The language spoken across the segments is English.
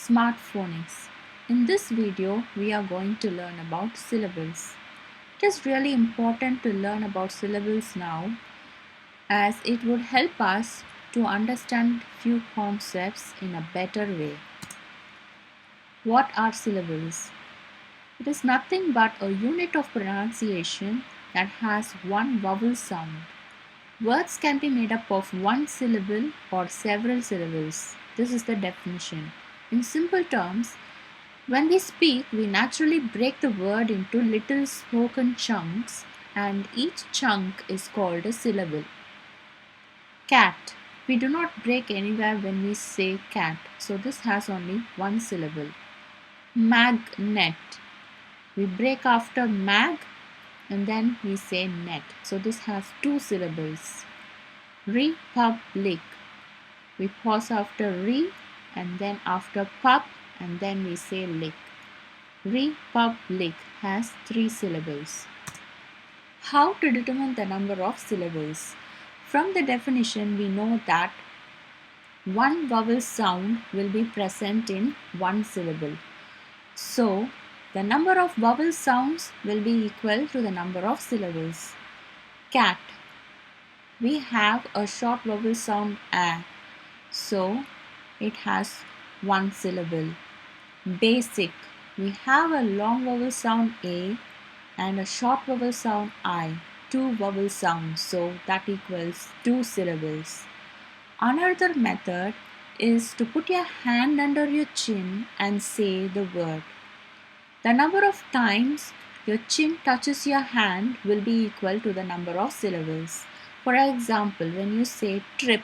Smart Phonics. In this video, we are going to learn about syllables. It is really important to learn about syllables now as it would help us to understand few concepts in a better way. What are syllables? It is nothing but a unit of pronunciation that has one vowel sound. Words can be made up of one syllable or several syllables. This is the definition. In simple terms, when we speak, we naturally break the word into little spoken chunks, and each chunk is called a syllable. Cat. We do not break anywhere when we say cat, so this has only one syllable. Magnet. We break after mag and then we say net, so this has two syllables. Republic. We pause after re and then after pub and then we say lick. Republic has three syllables. How to determine the number of syllables? From the definition, we know that one vowel sound will be present in one syllable. So, the number of vowel sounds will be equal to the number of syllables. Cat. We have a short vowel sound a, so it has one syllable. Basic. We have a long vowel sound a and a short vowel sound I, two vowel sounds, so that equals two syllables. Another method is to put your hand under your chin and say the word. The number of times your chin touches your hand will be equal to the number of syllables. For example, when you say trip,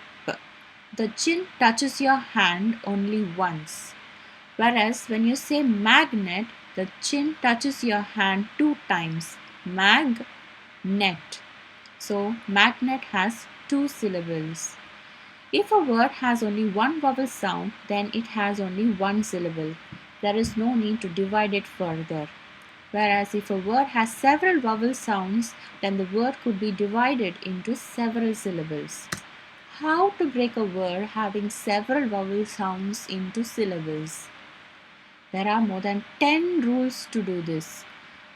the chin touches your hand only once. Whereas when you say magnet, the chin touches your hand two times. Magnet. So magnet has two syllables. If a word has only one vowel sound, then it has only one syllable. There is no need to divide it further. Whereas if a word has several vowel sounds, then the word could be divided into several syllables. How to break a word having several vowel sounds into syllables? There are more than 10 rules to do this.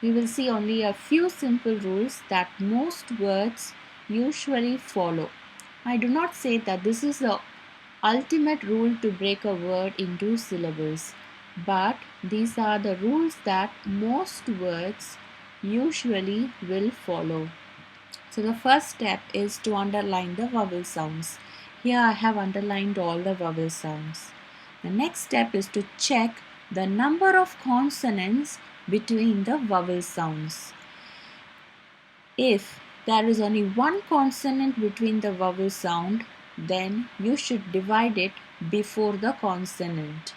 We will see only a few simple rules that most words usually follow. I do not say that this is the ultimate rule to break a word into syllables, but these are the rules that most words usually will follow. So the first step is to underline the vowel sounds. Here I have underlined all the vowel sounds. The next step is to check the number of consonants between the vowel sounds. If there is only one consonant between the vowel sound, then you should divide it before the consonant.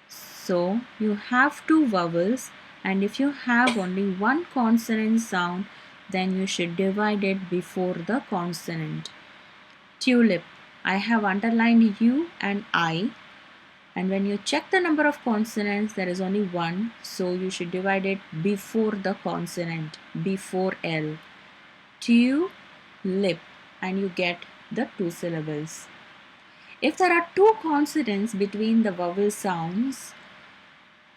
So you have two vowels, and if you have only one consonant sound, then you should divide it before the consonant. Tulip. I have underlined U and I, and when you check the number of consonants, there is only one, so you should divide it before the consonant, before L. Tulip, and you get the two syllables. If there are two consonants between the vowel sounds,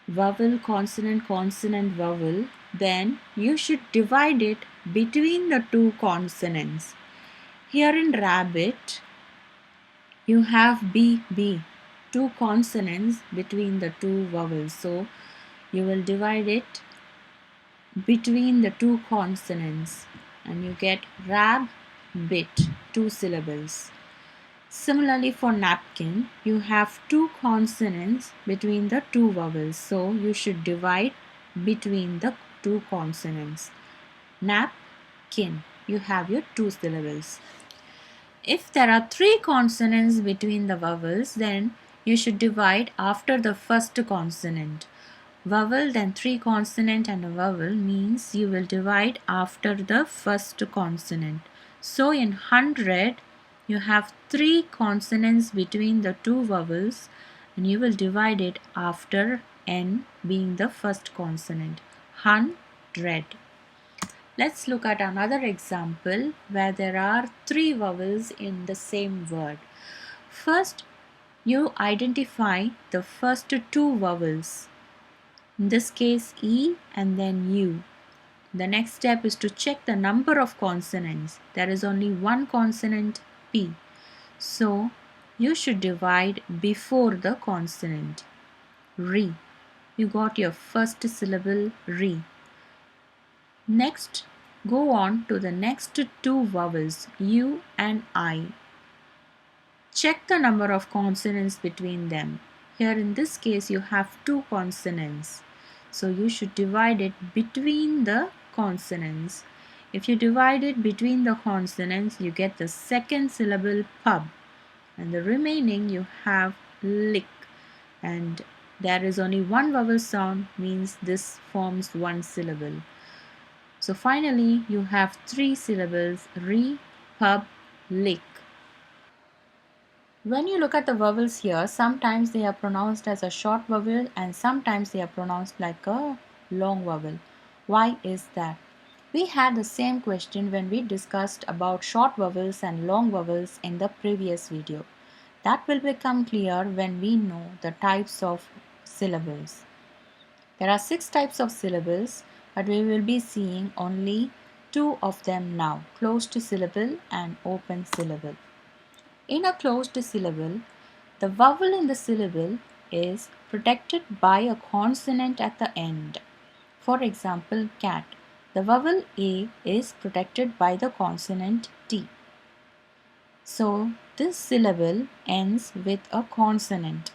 vowel, consonant, consonant, vowel, then you should divide it between the two consonants. Here in rabbit, you have B, two consonants between the two vowels. So you will divide it between the two consonants and you get rab-bit, two syllables. Similarly for napkin, you have two consonants between the two vowels. So you should divide between the two consonants. Napkin, you have your two syllables. If there are three consonants between the vowels, then you should divide after the first consonant. Vowel, then three consonant and a vowel means you will divide after the first consonant. So in 100, you have three consonants between the two vowels and you will divide it after N being the first consonant. 100. Let's look at another example where there are three vowels in the same word. First, You identify the first two vowels, in this case E and then U. The next step is to check the number of consonants. There is only one consonant P. So you should divide before the consonant. Re. You got your first syllable Re. Next, go on to the next two vowels U and I. Check the number of consonants between them. Here in this case you have two consonants. So you should divide it between the consonants. If you divide it between the consonants, you get the second syllable pub, and the remaining you have lick, and there is only one vowel sound, means this forms one syllable. So finally you have three syllables re, pub, lick. When you look at the vowels here, sometimes they are pronounced as a short vowel and sometimes they are pronounced like a long vowel. Why is that? We had the same question when we discussed about short vowels and long vowels in the previous video. That will become clear when we know the types of syllables. There are 6 types of syllables, but we will be seeing only 2 of them now, closed syllable and open syllable. In a closed syllable, the vowel in the syllable is protected by a consonant at the end. For example, cat. The vowel A is protected by the consonant T. So, this syllable ends with a consonant.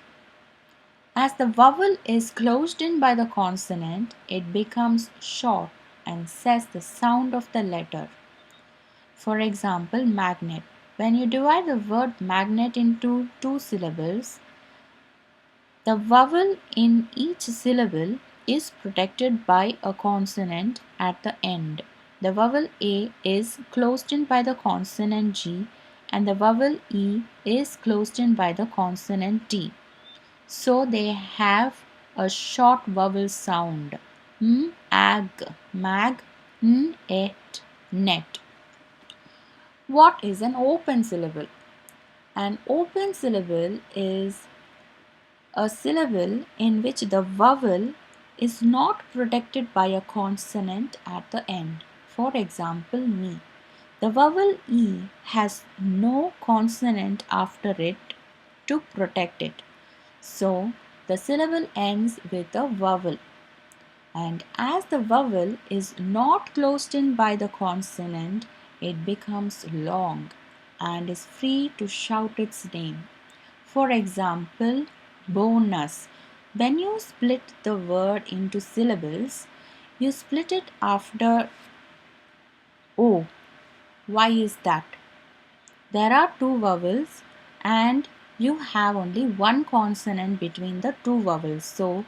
As the vowel is closed in by the consonant, it becomes short and says the sound of the letter. For example, magnet. When you divide the word magnet into 2 syllables, the vowel in each syllable is protected by a consonant at the end. The vowel A is closed in by the consonant G and the vowel E is closed in by the consonant T. So they have a short vowel sound. Ag, mag, et, net. What is an open syllable? An open syllable is a syllable in which the vowel is not protected by a consonant at the end. For example, me. The vowel E has no consonant after it to protect it. So, the syllable ends with a vowel. And as the vowel is not closed in by the consonant, it becomes long and is free to shout its name. For example, bonus. When you split the word into syllables, you split it after O. Why is that? There are two vowels and you have only one consonant between the two vowels. So,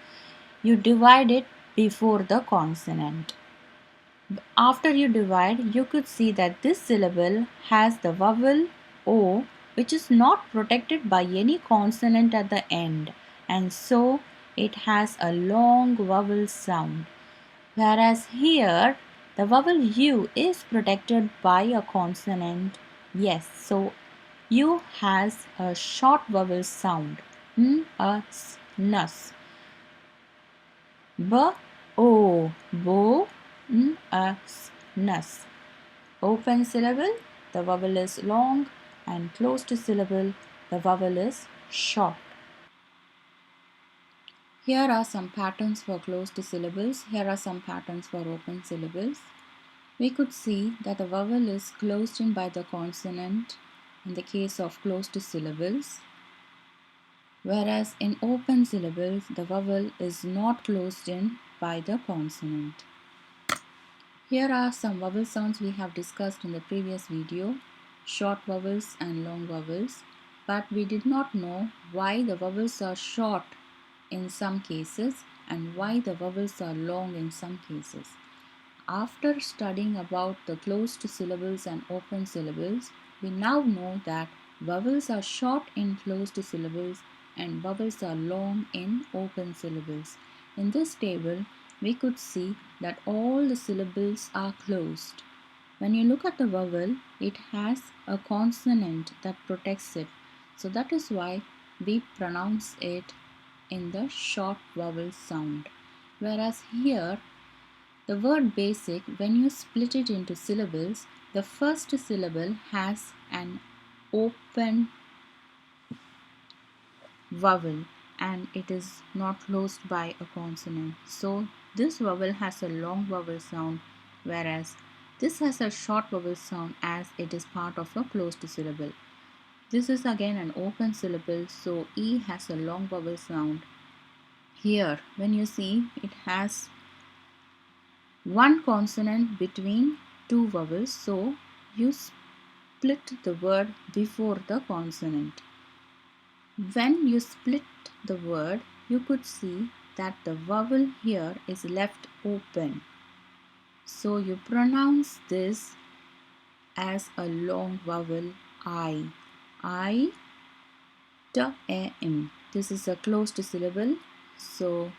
you divide it before the consonant. After you divide, you could see that this syllable has the vowel O, which is not protected by any consonant at the end, and so it has a long vowel sound. Whereas here, the vowel U is protected by a consonant. Yes, so U has a short vowel sound. S, nus. B, O, bo, nus. Open syllable, the vowel is long, and closed syllable, the vowel is short. Here are some patterns for closed syllables. Here are some patterns for open syllables. We could see that the vowel is closed in by the consonant in the case of closed syllables, whereas in open syllables, the vowel is not closed in by the consonant. Here are some vowel sounds we have discussed in the previous video, short vowels and long vowels, but we did not know why the vowels are short in some cases and why the vowels are long in some cases. After studying about the closed syllables and open syllables, we now know that vowels are short in closed syllables and vowels are long in open syllables. In this table, we could see that all the syllables are closed. When you look at the vowel, it has a consonant that protects it. So that is why we pronounce it in the short vowel sound. Whereas here, the word basic, when you split it into syllables, the first syllable has an open vowel and it is not closed by a consonant. So this vowel has a long vowel sound, whereas this has a short vowel sound as it is part of a closed syllable. This is again an open syllable, so E has a long vowel sound. Here, when you see, it has one consonant between two vowels, so you split the word before the consonant. When you split the word, you could see that the vowel here is left open. So you pronounce this as a long vowel I. I, T, A, M. This is a closed syllable, so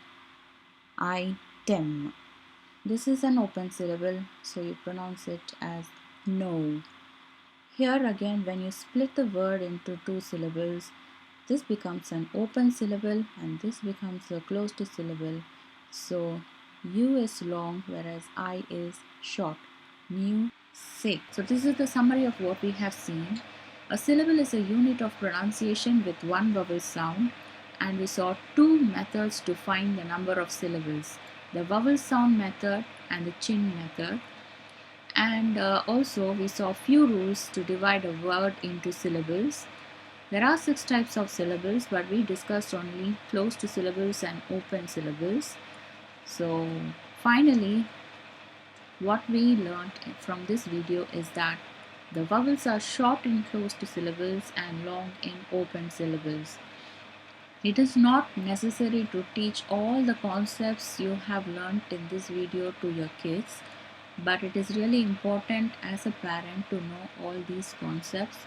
I, tem. This is an open syllable, so you pronounce it as no. Here again, when you split the word into two syllables, this becomes an open syllable and this becomes a closed syllable. So U is long whereas I is short. Music. So this is the summary of what we have seen. A syllable is a unit of pronunciation with one vowel sound, and we saw two methods to find the number of syllables: the vowel sound method and the chin method. And also we saw few rules to divide a word into syllables. There are 6 types of syllables, but we discussed only closed syllables and open syllables. So finally, what we learned from this video is that the vowels are short in closed syllables and long in open syllables. It is not necessary to teach all the concepts you have learned in this video to your kids, but it is really important as a parent to know all these concepts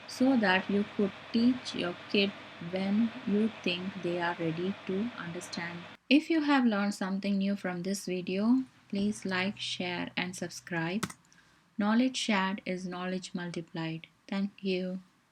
so that you could teach your kid when you think they are ready to understand. If you have learned something new from this video, please like, share and subscribe. Knowledge shared is knowledge multiplied. Thank you.